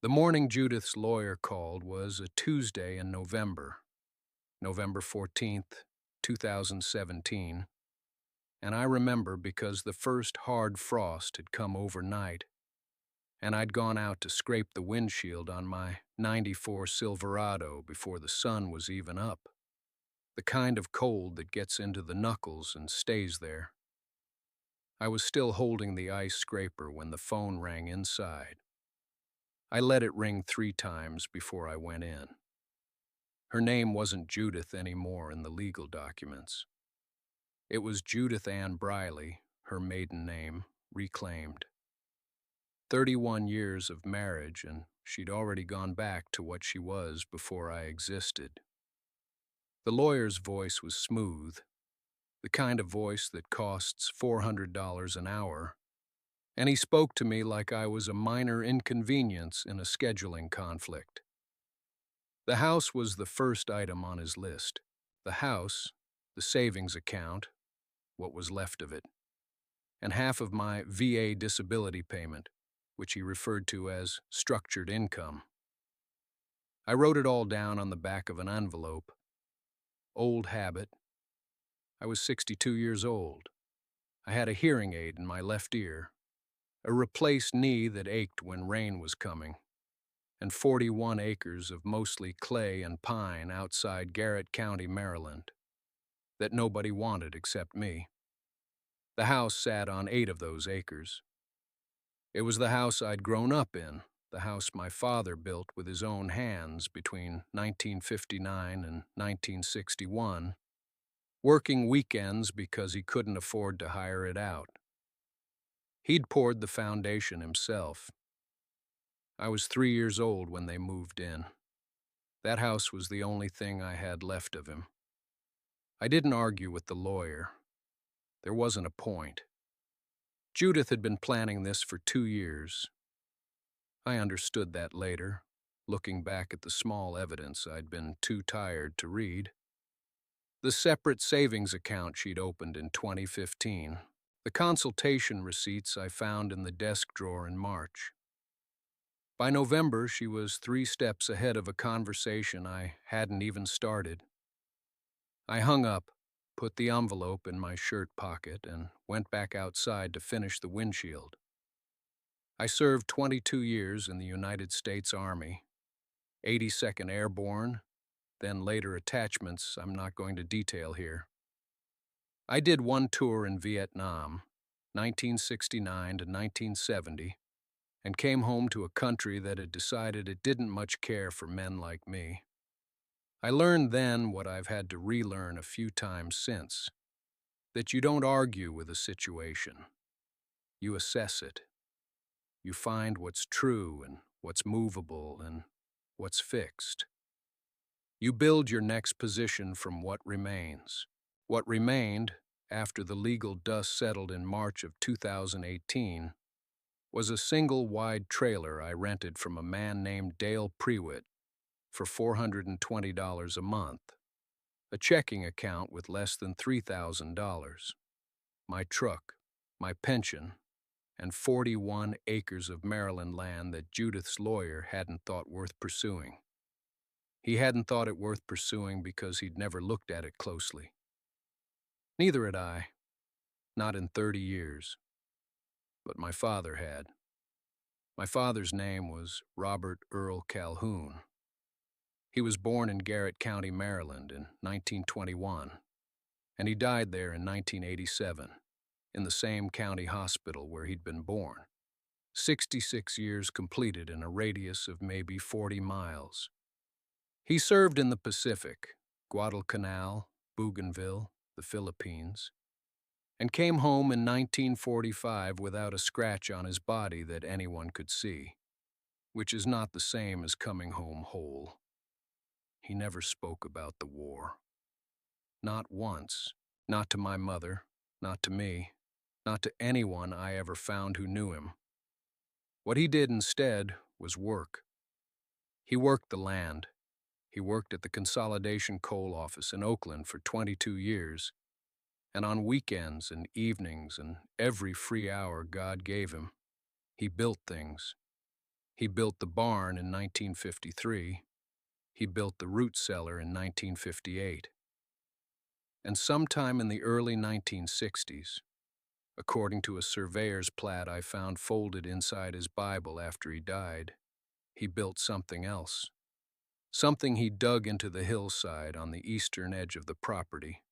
The morning Judith's lawyer called was a Tuesday in November, November 14th, 2017, and I remember because the first hard frost had come overnight, and I'd gone out to scrape the windshield on my '94 Silverado before the sun was even up, the kind of cold that gets into the knuckles and stays there. I was still holding the ice scraper when the phone rang inside. I let it ring 3 times before I went in. Her name wasn't Judith anymore in the legal documents. It was Judith Ann Briley, her maiden name, reclaimed. 31 years of marriage, and she'd already gone back to what she was before I existed. The lawyer's voice was smooth, the kind of voice that costs $400 an hour, and he spoke to me like I was a minor inconvenience in a scheduling conflict. The house was the first item on his list. The house, the savings account, what was left of it, and half of my VA disability payment, which he referred to as structured income. I wrote it all down on the back of an envelope. Old habit. I was 62 years old. I had a hearing aid in my left ear, a replaced knee that ached when rain was coming, and 41 acres of mostly clay and pine outside Garrett County, Maryland, that nobody wanted except me. The house sat on 8 of those acres. It was the house I'd grown up in, the house my father built with his own hands between 1959 and 1961, working weekends because he couldn't afford to hire it out. He'd poured the foundation himself. I was 3 years old when they moved in. That house was the only thing I had left of him. I didn't argue with the lawyer. There wasn't a point. Judith had been planning this for 2 years. I understood that later, looking back at the small evidence I'd been too tired to read. The separate savings account she'd opened in 2015, the consultation receipts I found in the desk drawer in March. By November, she was 3 steps ahead of a conversation I hadn't even started. I hung up, put the envelope in my shirt pocket, and went back outside to finish the windshield. I served 22 years in the United States Army, 82nd Airborne, then later attachments I'm not going to detail here. I did one tour in Vietnam, 1969 to 1970, and came home to a country that had decided it didn't much care for men like me. I learned then what I've had to relearn a few times since, that you don't argue with a situation. You assess it. You find what's true and what's movable and what's fixed. You build your next position from what remains. What remained, after the legal dust settled in March of 2018, was a single-wide trailer I rented from a man named Dale Prewitt for $420 a month, a checking account with less than $3,000, my truck, my pension, and 41 acres of Maryland land that Judith's lawyer hadn't thought worth pursuing. He hadn't thought it worth pursuing because he'd never looked at it closely. Neither had I, not in 30 years. But my father had. My father's name was Robert Earl Calhoun. He was born in Garrett County, Maryland in 1921, and he died there in 1987, in the same county hospital where he'd been born. 66 years completed in a radius of maybe 40 miles. He served in the Pacific, Guadalcanal, Bougainville, the Philippines, and came home in 1945 without a scratch on his body that anyone could see, which is not the same as coming home whole. He never spoke about the war. Not once. Not to my mother, not to me, not to anyone I ever found who knew him. What he did instead was work. He worked the land. He worked at the Consolidation Coal Office in Oakland for 22 years, and on weekends and evenings and every free hour God gave him, he built things. He built the barn in 1953. He built the root cellar in 1958. And sometime in the early 1960s, according to a surveyor's plat I found folded inside his Bible after he died, he built something else. Something he dug into the hillside on the eastern edge of the property,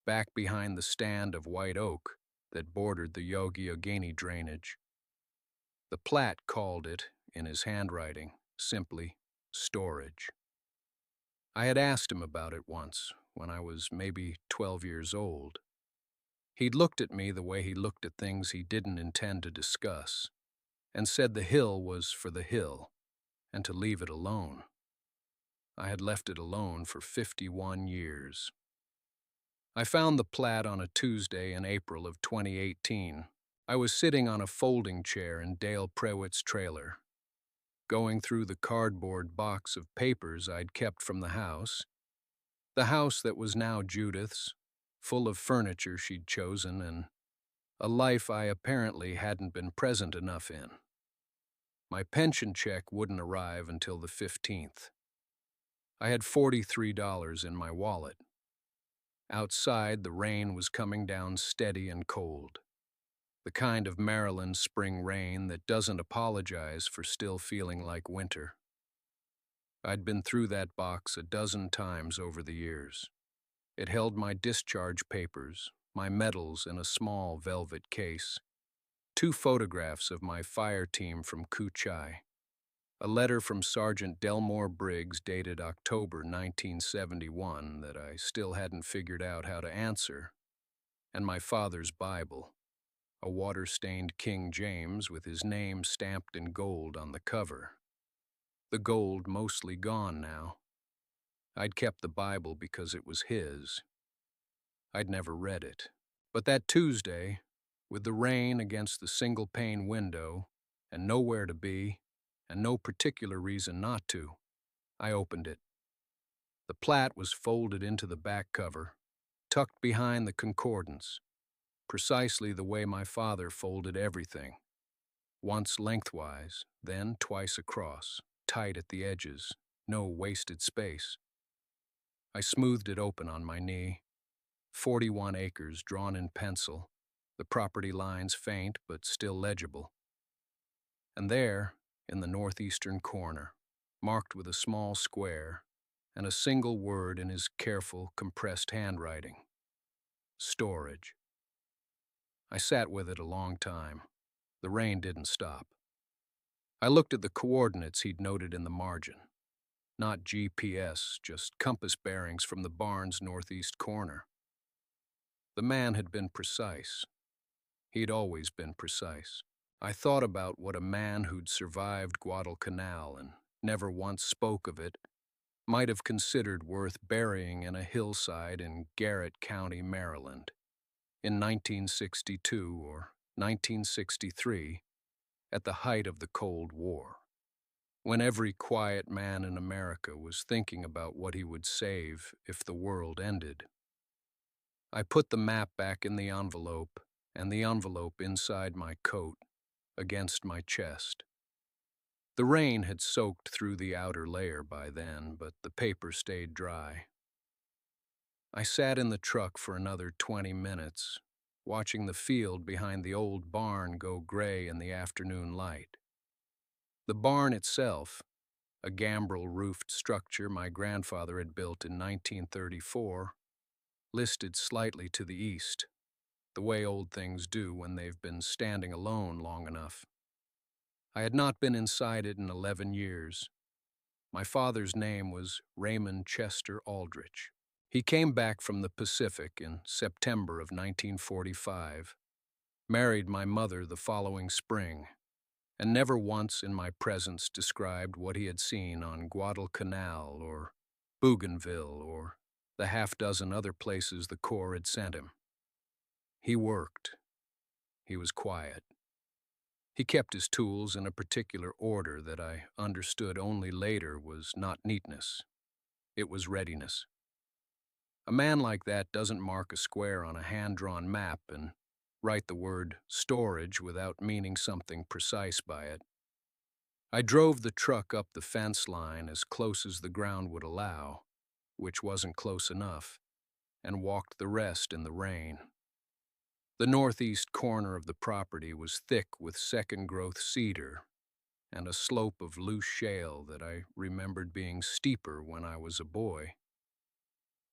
back behind the stand of white oak that bordered the Youghiogheny drainage. The plat called it, in his handwriting, simply storage. I had asked him about it once, when I was maybe 12 years old. He'd looked at me the way he looked at things he didn't intend to discuss, and said the hill was for the hill, and to leave it alone. I had left it alone for 51 years. I found the plat on a Tuesday in April of 2018. I was sitting on a folding chair in Dale Prewitt's trailer, going through the cardboard box of papers I'd kept from the house that was now Judith's, full of furniture she'd chosen and a life I apparently hadn't been present enough in. My pension check wouldn't arrive until the 15th. I had $43 in my wallet. Outside, the rain was coming down steady and cold. The kind of Maryland spring rain that doesn't apologize for still feeling like winter. I'd been through that box a dozen times over the years. It held my discharge papers, my medals in a small velvet case, 2 photographs of my fire team from Kuchai, a letter from Sergeant Delmore Briggs dated October 1971 that I still hadn't figured out how to answer, and my father's Bible, a water-stained King James with his name stamped in gold on the cover. The gold mostly gone now. I'd kept the Bible because it was his. I'd never read it. But that Tuesday, with the rain against the single-pane window, and nowhere to be, and no particular reason not to, I opened it. The plat was folded into the back cover, tucked behind the concordance, precisely the way my father folded everything. Once lengthwise, then twice across, tight at the edges, no wasted space. I smoothed it open on my knee. 41 acres drawn in pencil, the property lines faint but still legible. And there, in the northeastern corner, marked with a small square, and a single word in his careful, compressed handwriting: storage. I sat with it a long time. The rain didn't stop. I looked at the coordinates he'd noted in the margin. Not GPS, just compass bearings from the barn's northeast corner. The man had been precise. He'd always been precise. I thought about what a man who'd survived Guadalcanal and never once spoke of it might have considered worth burying in a hillside in Garrett County, Maryland, in 1962 or 1963, at the height of the Cold War, when every quiet man in America was thinking about what he would save if the world ended. I put the map back in the envelope, and the envelope inside my coat, against my chest. The rain had soaked through the outer layer by then, but the paper stayed dry. I sat in the truck for another 20 minutes, watching the field behind the old barn go gray in the afternoon light. The barn itself, a gambrel-roofed structure my grandfather had built in 1934, listed slightly to the east, the way old things do when they've been standing alone long enough. I had not been inside it in 11 years. My father's name was Raymond Chester Aldrich. He came back from the Pacific in September of 1945, married my mother the following spring, and never once in my presence described what he had seen on Guadalcanal or Bougainville or the half-dozen other places the Corps had sent him. He worked. He was quiet. He kept his tools in a particular order that I understood only later was not neatness. It was readiness. A man like that doesn't mark a square on a hand-drawn map and write the word storage without meaning something precise by it. I drove the truck up the fence line as close as the ground would allow, which wasn't close enough, and walked the rest in the rain. The northeast corner of the property was thick with second-growth cedar and a slope of loose shale that I remembered being steeper when I was a boy.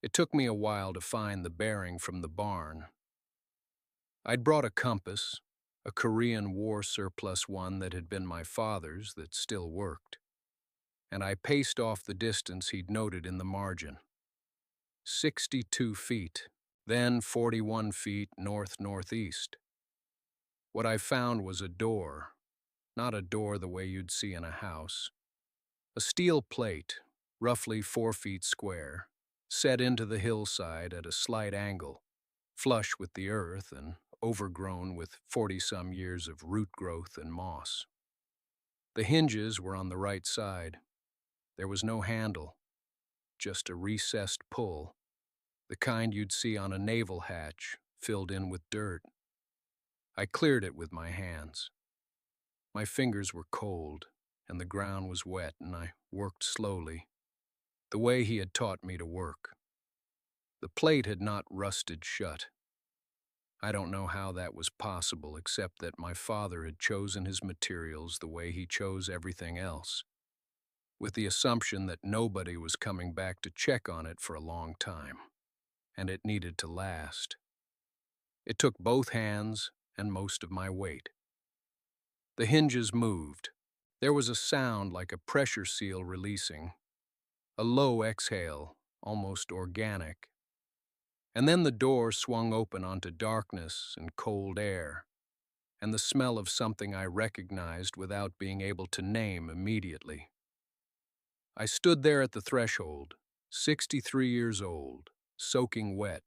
It took me a while to find the bearing from the barn. I'd brought a compass, a Korean War surplus one that had been my father's that still worked, and I paced off the distance he'd noted in the margin. 62 feet, then 41 feet north-northeast. What I found was a door, not a door the way you'd see in a house. A steel plate, roughly 4 feet square, set into the hillside at a slight angle, flush with the earth and overgrown with 40-some years of root growth and moss. The hinges were on the right side. There was no handle, just a recessed pull, the kind you'd see on a naval hatch filled in with dirt. I cleared it with my hands. My fingers were cold, and the ground was wet, and I worked slowly, the way he had taught me to work. The plate had not rusted shut. I don't know how that was possible, except that my father had chosen his materials the way he chose everything else, with the assumption that nobody was coming back to check on it for a long time, and it needed to last. It took both hands and most of my weight. The hinges moved. There was a sound like a pressure seal releasing, a low exhale, almost organic. And then the door swung open onto darkness and cold air, and the smell of something I recognized without being able to name immediately. I stood there at the threshold, 63 years old, soaking wet,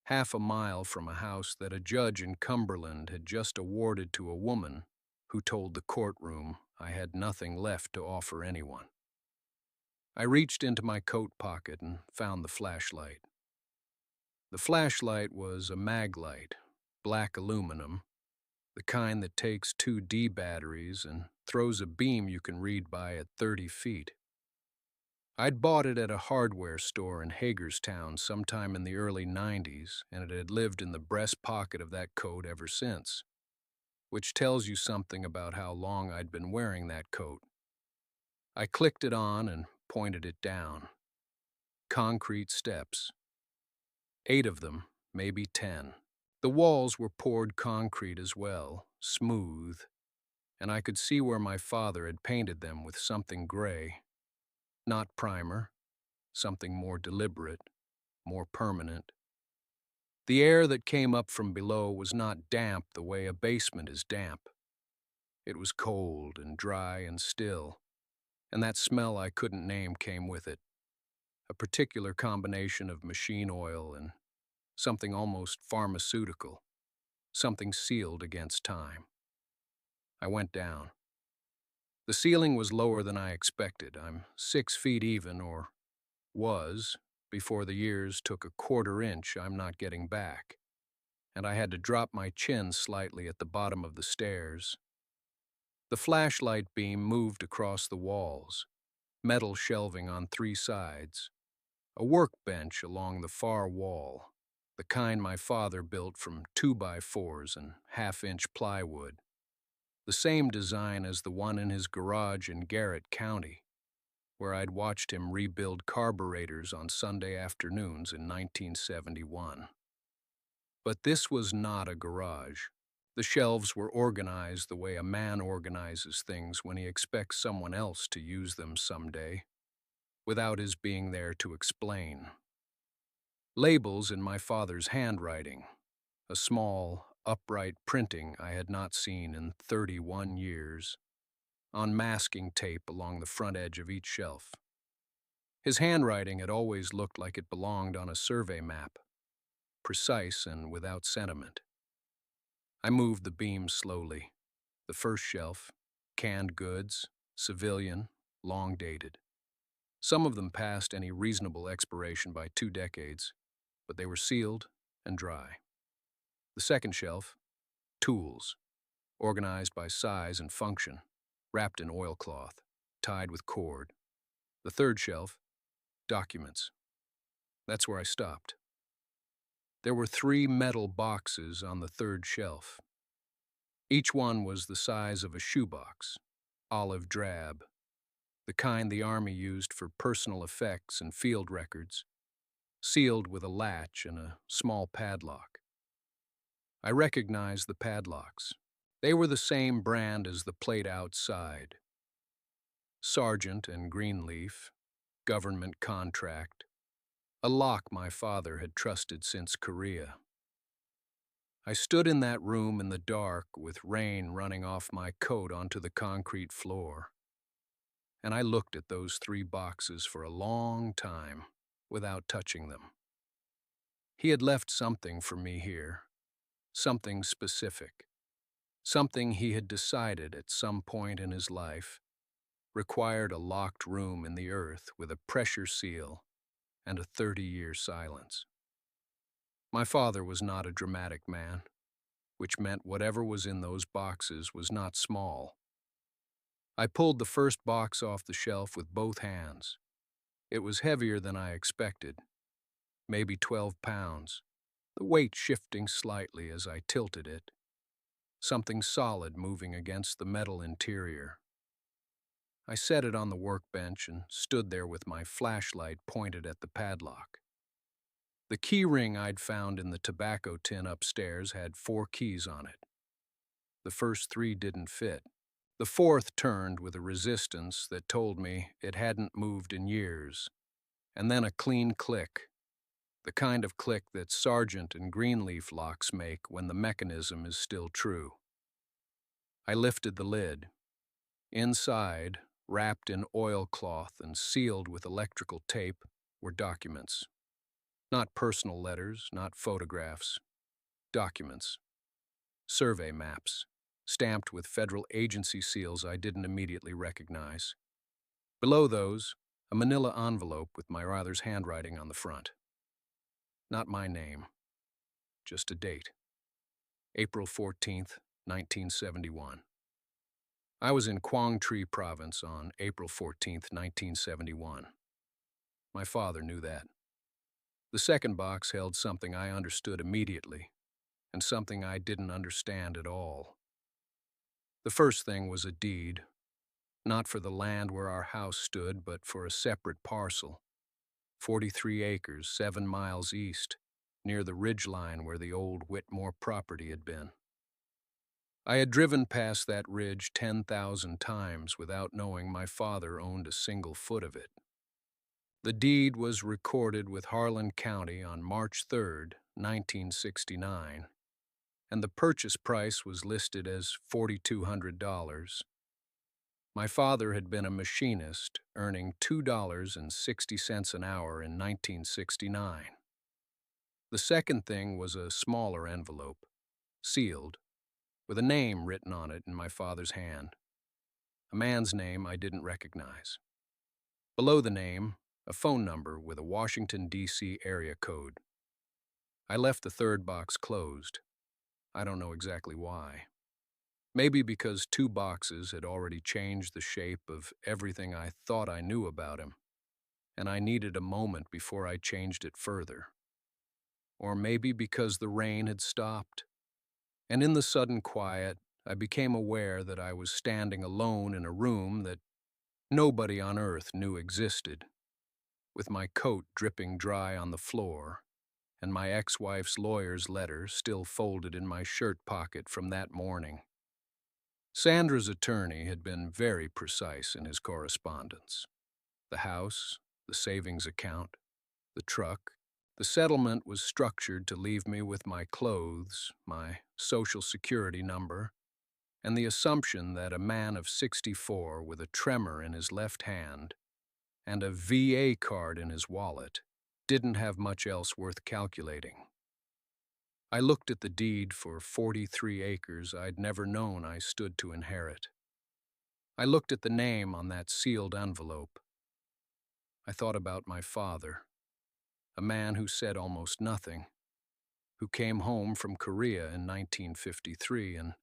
half a mile from a house that a judge in Cumberland had just awarded to a woman who told the courtroom I had nothing left to offer anyone. I reached into my coat pocket and found the flashlight. The flashlight was a Maglite, black aluminum, the kind that takes 2 D batteries and throws a beam you can read by at 30 feet. I'd bought it at a hardware store in Hagerstown sometime in the early 90s, and it had lived in the breast pocket of that coat ever since, which tells you something about how long I'd been wearing that coat. I clicked it on and pointed it down. Concrete steps. 8 of them, maybe 10. The walls were poured concrete as well, smooth, and I could see where my father had painted them with something gray. Not primer, something more deliberate, more permanent. The air that came up from below was not damp the way a basement is damp. It was cold and dry and still, and that smell I couldn't name came with it. A particular combination of machine oil and something almost pharmaceutical, something sealed against time. I went down. The ceiling was lower than I expected. I'm 6 feet even, or was, before the years took a quarter inch I'm not getting back, and I had to drop my chin slightly at the bottom of the stairs. The flashlight beam moved across the walls, metal shelving on 3 sides, a workbench along the far wall, the kind my father built from 2x4s and half-inch plywood, the same design as the one in his garage in Garrett County, where I'd watched him rebuild carburetors on Sunday afternoons in 1971. But this was not a garage. The shelves were organized the way a man organizes things when he expects someone else to use them someday, without his being there to explain. Labels in my father's handwriting, a small, upright printing I had not seen in 31 years, on masking tape along the front edge of each shelf. His handwriting had always looked like it belonged on a survey map, precise and without sentiment. I moved the beam slowly. The first shelf, canned goods, civilian, long dated. Some of them passed any reasonable expiration by 2 decades, but they were sealed and dry. The second shelf, tools, organized by size and function. wrapped in oilcloth, tied with cord. The third shelf, documents. That's where I stopped. There were 3 metal boxes on the third shelf. Each one was the size of a shoebox, olive drab, the kind the Army used for personal effects and field records, sealed with a latch and a small padlock. I recognized the padlocks. They were the same brand as the plate outside. Sargent and Greenleaf, government contract, a lock my father had trusted since Korea. I stood in that room in the dark with rain running off my coat onto the concrete floor, and I looked at those 3 boxes for a long time without touching them. He had left something for me here, something specific, something he had decided at some point in his life required a locked room in the earth with a pressure seal and a 30-year silence. My father was not a dramatic man, which meant whatever was in those boxes was not small. I pulled the first box off the shelf with both hands. It was heavier than I expected, maybe 12 pounds, the weight shifting slightly as I tilted it, something solid moving against the metal interior. I set it on the workbench and stood there with my flashlight pointed at the padlock. The key ring I'd found in the tobacco tin upstairs had 4 keys on it. The first 3 didn't fit. The 4th turned with a resistance that told me it hadn't moved in years, and then a clean click, the kind of click that Sargent and Greenleaf locks make when the mechanism is still true. I lifted the lid. Inside, wrapped in oilcloth and sealed with electrical tape, were documents. Not personal letters, not photographs. Documents. Survey maps, stamped with federal agency seals I didn't immediately recognize. Below those, a manila envelope with my father's handwriting on the front. Not my name, just a date. April 14th, 1971. I was in Quang Tri Province on April 14th, 1971. My father knew that. The second box held something I understood immediately, and something I didn't understand at all. The first thing was a deed, not for the land where our house stood, but for a separate parcel, 43 acres, 7 miles east, near the ridgeline where the old Whitmore property had been. I had driven past that ridge 10,000 times without knowing my father owned a single foot of it. The deed was recorded with Harlan County on March 3rd, 1969, and the purchase price was listed as $4,200. My father had been a machinist, earning $2.60 an hour in 1969. The second thing was a smaller envelope, sealed, with a name written on it in my father's hand. A man's name I didn't recognize. Below the name, a phone number with a Washington, D.C. area code. I left the third box closed. I don't know exactly why. Maybe because 2 boxes had already changed the shape of everything I thought I knew about him, and I needed a moment before I changed it further. Or maybe because the rain had stopped, and in the sudden quiet, I became aware that I was standing alone in a room that nobody on earth knew existed, with my coat dripping dry on the floor, and my ex-wife's lawyer's letter still folded in my shirt pocket from that morning. Sandra's attorney had been very precise in his correspondence. The house, the savings account, the truck, the settlement was structured to leave me with my clothes, my Social Security number, and the assumption that a man of 64 with a tremor in his left hand and a VA card in his wallet didn't have much else worth calculating. I looked at the deed for 43 acres I'd never known I stood to inherit. I looked at the name on that sealed envelope. I thought about my father, a man who said almost nothing, who came home from Korea in 1953 and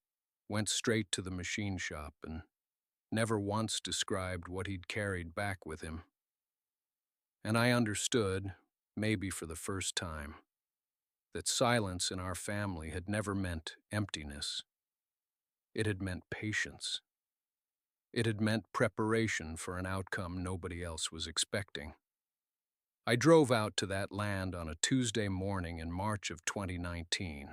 went straight to the machine shop and never once described what he'd carried back with him. And I understood, maybe for the first time, that silence in our family had never meant emptiness. It had meant patience. It had meant preparation for an outcome nobody else was expecting. I drove out to that land on a Tuesday morning in March of 2019.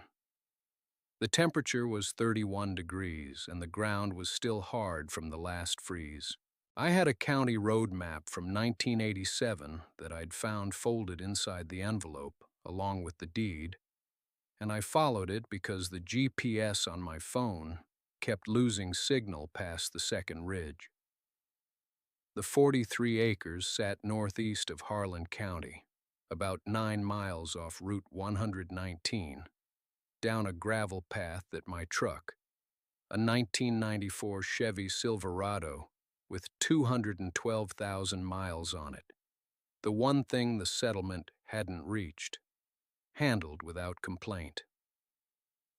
The temperature was 31 degrees, and the ground was still hard from the last freeze. I had a county road map from 1987 that I'd found folded inside the envelope, along with the deed, and I followed it because the GPS on my phone kept losing signal past the second ridge. The 43 acres sat northeast of Harlan County, about 9 miles off Route 119, down a gravel path that my truck, a 1994 Chevy Silverado with 212,000 miles on it, the one thing the settlement hadn't reached, handled without complaint.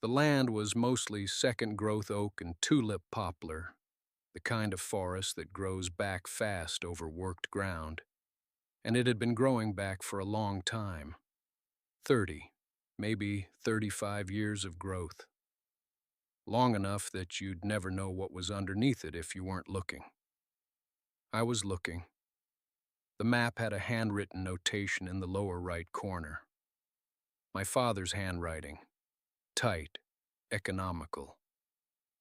The land was mostly second-growth oak and tulip poplar, the kind of forest that grows back fast over worked ground, and it had been growing back for a long time, 30, maybe 35 years of growth. Long enough that you'd never know what was underneath it if you weren't looking. I was looking. The map had a handwritten notation in the lower right corner. My father's handwriting, tight, economical.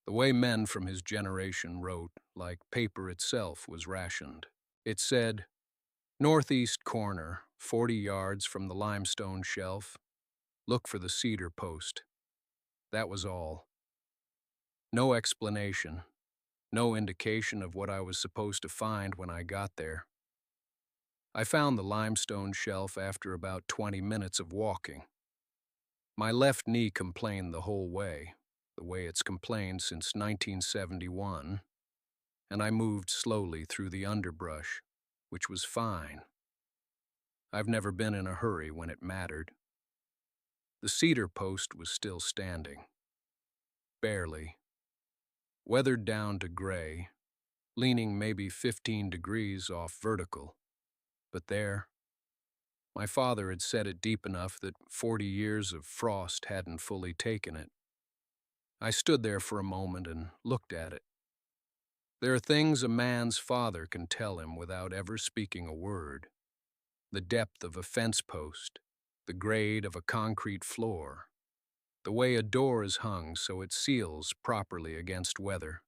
The way men from his generation wrote, like paper itself was rationed. It said, "Northeast corner, 40 yards from the limestone shelf. Look for the cedar post." That was all. No explanation, no indication of what I was supposed to find when I got there. I found the limestone shelf after about 20 minutes of walking. My left knee complained the whole way, the way it's complained since 1971, and I moved slowly through the underbrush, which was fine. I've never been in a hurry when it mattered. The cedar post was still standing. Barely. Weathered down to gray, leaning maybe 15 degrees off vertical. But there, my father had set it deep enough that 40 years of frost hadn't fully taken it. I stood there for a moment and looked at it. There are things a man's father can tell him without ever speaking a word. The depth of a fence post, the grade of a concrete floor, the way a door is hung so it seals properly against weather.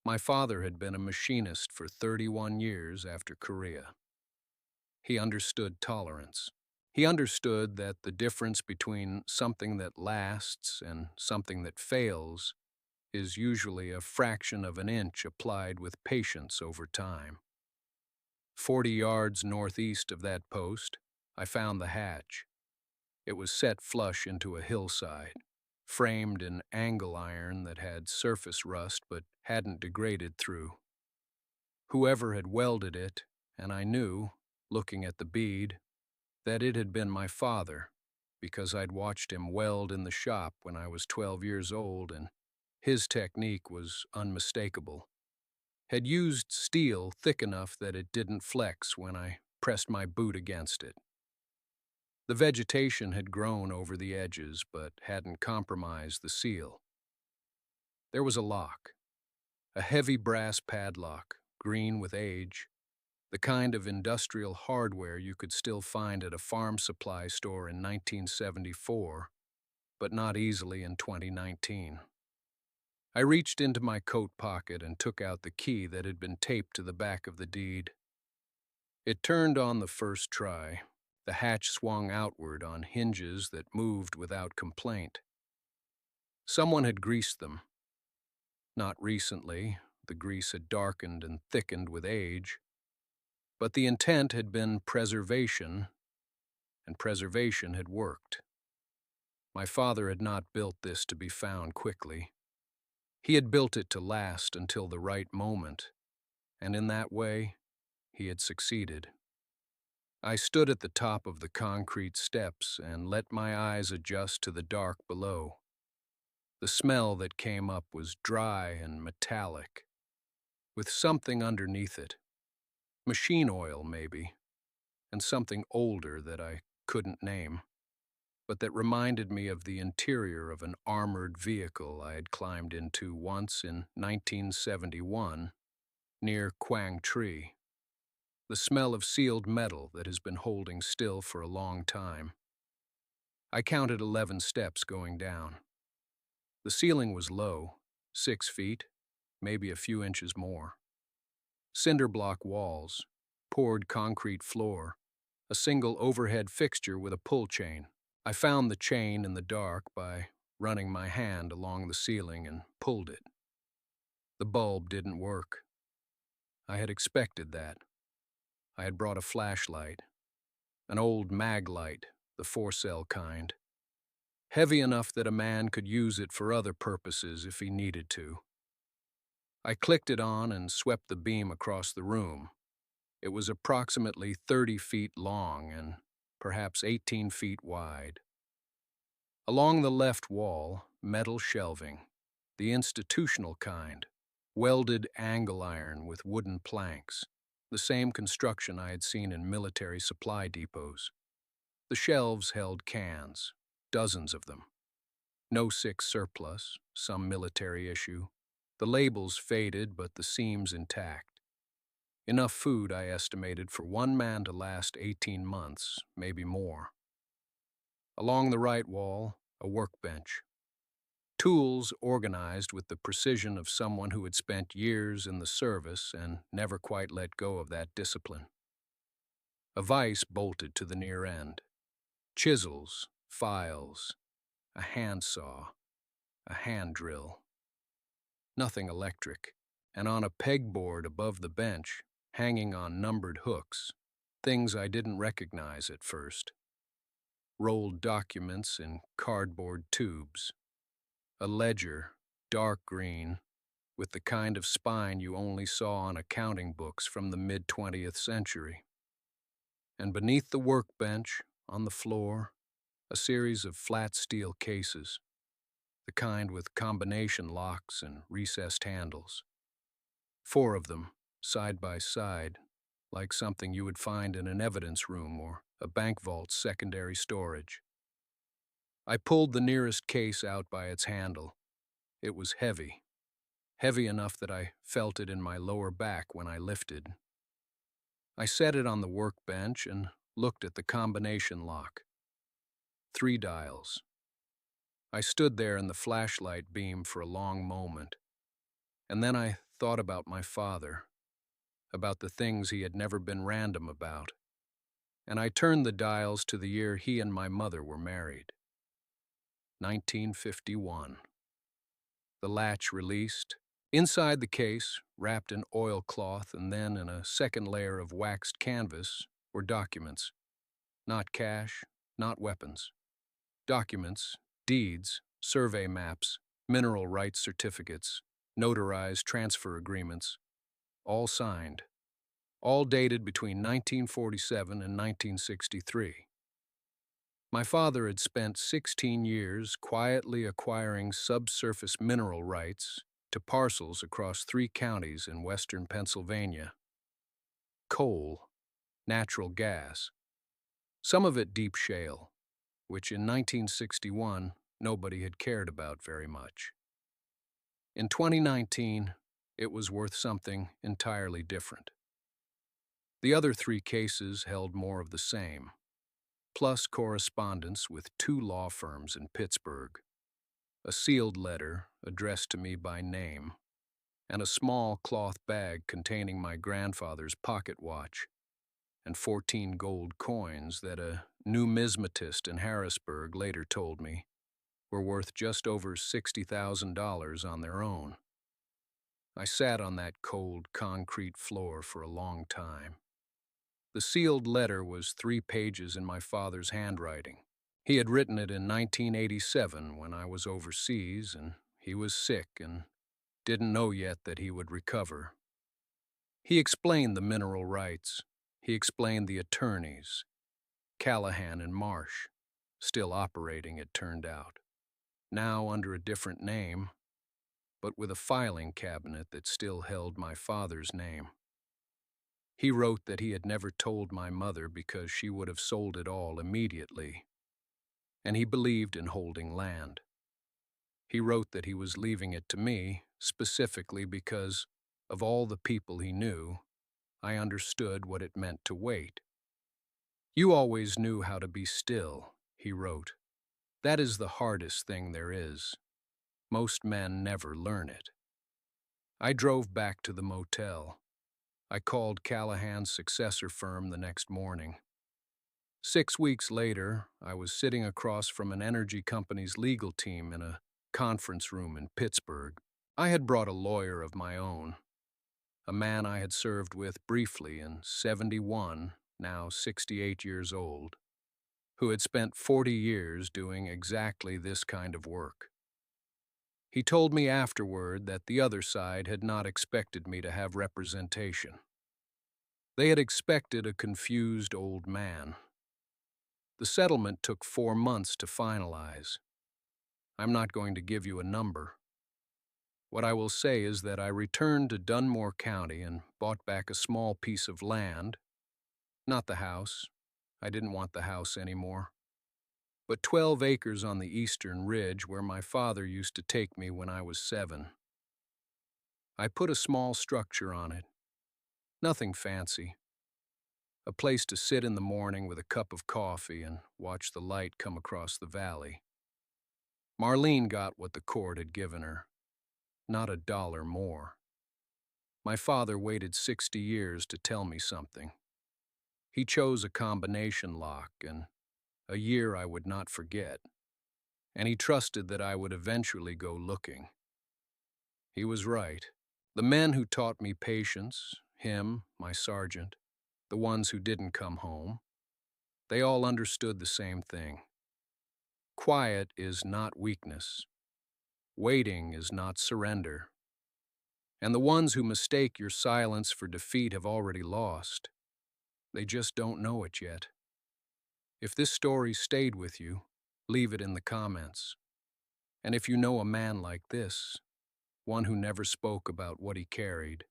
My father had been a machinist for 31 years after Korea. He understood tolerance. He understood that the difference between something that lasts and something that fails is usually a fraction of an inch applied with patience over time. 40 yards northeast of that post, I found the hatch. It was set flush into a hillside, framed in angle iron that had surface rust but hadn't degraded through. Whoever had welded it, and I knew, looking at the bead, that it had been my father, because I'd watched him weld in the shop when I was 12 years old, and his technique was unmistakable. Had used steel thick enough that it didn't flex when I pressed my boot against it. The vegetation had grown over the edges, but hadn't compromised the seal. There was a lock, a heavy brass padlock, green with age, the kind of industrial hardware you could still find at a farm supply store in 1974, but not easily in 2019. I reached into my coat pocket and took out the key that had been taped to the back of the deed. It turned on the first try. The hatch swung outward on hinges that moved without complaint. Someone had greased them. Not recently, the grease had darkened and thickened with age, but the intent had been preservation, and preservation had worked. My father had not built this to be found quickly. He had built it to last until the right moment, and in that way, he had succeeded. I stood at the top of the concrete steps and let my eyes adjust to the dark below. The smell that came up was dry and metallic, with something underneath it. Machine oil, maybe, and something older that I couldn't name, but that reminded me of the interior of an armored vehicle I had climbed into once in 1971 near Quang Tri. The smell of sealed metal that has been holding still for a long time. I counted 11 steps going down. The ceiling was low, 6 feet, maybe a few inches more. Cinder block walls, poured concrete floor, a single overhead fixture with a pull chain. I found the chain in the dark by running my hand along the ceiling and pulled it. The bulb didn't work. I had expected that. I had brought a flashlight, an old mag light, the 4-cell kind, heavy enough that a man could use it for other purposes if he needed to. I clicked it on and swept the beam across the room. It was approximately 30 feet long and perhaps 18 feet wide. Along the left wall, metal shelving, the institutional kind, welded angle iron with wooden planks, the same construction I had seen in military supply depots. The shelves held cans, dozens of them. No sick surplus, some military issue. The labels faded, but the seams intact. Enough food, I estimated, for one man to last 18 months, maybe more. Along the right wall, a workbench. Tools organized with the precision of someone who had spent years in the service and never quite let go of that discipline. A vise bolted to the near end. Chisels, files, a handsaw, a hand drill. Nothing electric, and on a pegboard above the bench, hanging on numbered hooks, things I didn't recognize at first. Rolled documents in cardboard tubes. A ledger, dark green, with the kind of spine you only saw on accounting books from the mid-20th century. And beneath the workbench, on the floor, a series of flat steel cases, the kind with combination locks and recessed handles. 4 of them, side by side, like something you would find in an evidence room or a bank vault's secondary storage. I pulled the nearest case out by its handle. It was heavy enough that I felt it in my lower back when I lifted. I set it on the workbench and looked at the combination lock. 3 dials. I stood there in the flashlight beam for a long moment, and then I thought about my father, about the things he had never been random about, and I turned the dials to the year he and my mother were married. 1951. The latch released. Inside the case, wrapped in oilcloth and then in a second layer of waxed canvas, were documents. Not cash, not weapons. Documents, deeds, survey maps, mineral rights certificates, notarized transfer agreements, all signed, all dated between 1947 and 1963. My father had spent 16 years quietly acquiring subsurface mineral rights to parcels across 3 counties in western Pennsylvania. Coal, natural gas, some of it deep shale, which in 1961 nobody had cared about very much. In 2019, it was worth something entirely different. The other 3 cases held more of the same, plus correspondence with 2 law firms in Pittsburgh, a sealed letter addressed to me by name, and a small cloth bag containing my grandfather's pocket watch, and 14 gold coins that a numismatist in Harrisburg later told me were worth just over $60,000 on their own. I sat on that cold concrete floor for a long time. The sealed letter was 3 pages in my father's handwriting. He had written it in 1987 when I was overseas and he was sick and didn't know yet that he would recover. He explained the mineral rights. He explained the attorneys, Callahan and Marsh, still operating, it turned out, now under a different name, but with a filing cabinet that still held my father's name. He wrote that he had never told my mother because she would have sold it all immediately, and he believed in holding land. He wrote that he was leaving it to me, specifically because, of all the people he knew, I understood what it meant to wait. "You always knew how to be still," he wrote. "That is the hardest thing there is. Most men never learn it." I drove back to the motel. I called Callahan's successor firm the next morning. 6 weeks later, I was sitting across from an energy company's legal team in a conference room in Pittsburgh. I had brought a lawyer of my own, a man I had served with briefly in 71, now 68 years old, who had spent 40 years doing exactly this kind of work. He told me afterward that the other side had not expected me to have representation. They had expected a confused old man. The settlement took 4 months to finalize. I'm not going to give you a number. What I will say is that I returned to Dunmore County and bought back a small piece of land. Not the house. I didn't want the house anymore. But 12 acres on the eastern ridge where my father used to take me when I was 7. I put a small structure on it. Nothing fancy. A place to sit in the morning with a cup of coffee and watch the light come across the valley. Marlene got what the court had given her. Not a dollar more. My father waited 60 years to tell me something. He chose a combination lock and a year I would not forget, and he trusted that I would eventually go looking. He was right. The men who taught me patience, him, my sergeant, the ones who didn't come home, they all understood the same thing. Quiet is not weakness. Waiting is not surrender. And the ones who mistake your silence for defeat have already lost. They just don't know it yet. If this story stayed with you, leave it in the comments. And if you know a man like this, one who never spoke about what he carried,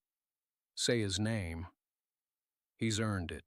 say his name. He's earned it.